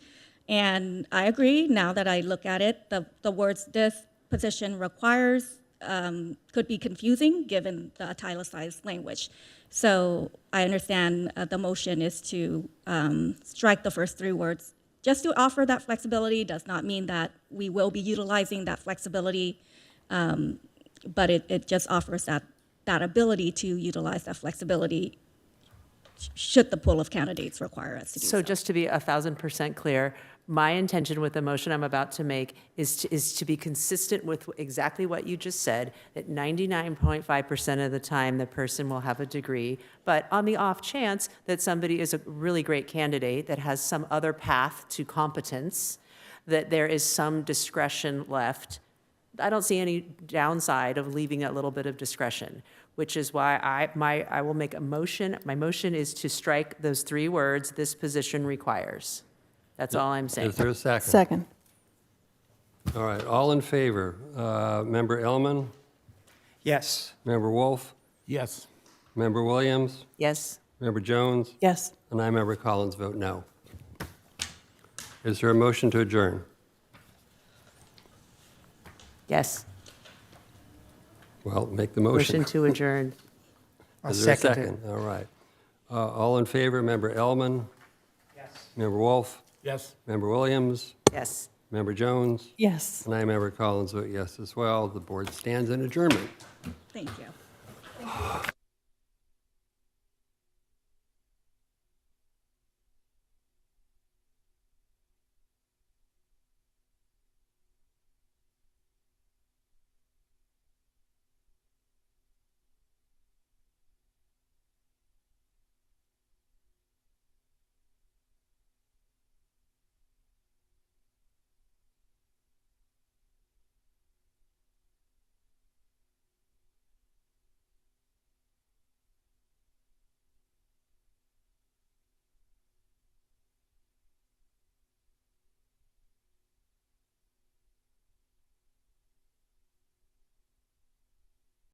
And I agree, now that I look at it, the words "this position requires" could be confusing given the italicized language. So I understand the motion is to strike the first 3 words. Just to offer that flexibility does not mean that we will be utilizing that flexibility, but it just offers that ability to utilize that flexibility should the pool of candidates require us to do so. So just to be 1,000% clear, my intention with the motion I'm about to make is to be consistent with exactly what you just said, that 99.5% of the time the person will have a degree, but on the off chance that somebody is a really great candidate that has some other path to competence, that there is some discretion left. I don't see any downside of leaving a little bit of discretion, which is why I will make a motion. My motion is to strike those 3 words, "this position requires." That's all I'm saying. Is there a second? Second. All right, all in favor? Member Ellman? Yes. Member Wolf? Yes. Member Williams? Yes? Member Jones? Yes. And I, Member Collins, vote no. Is there a motion to adjourn? Yes. Well, make the motion. Motion to adjourn. I'll Is there a second it. second? All right. All in favor? Member Ellman? Yes. Member Wolf? Yes. Member Williams? Yes. Member Jones? Yes. And I, Member Collins, vote yes as well. The board stands in adjournment. Thank you.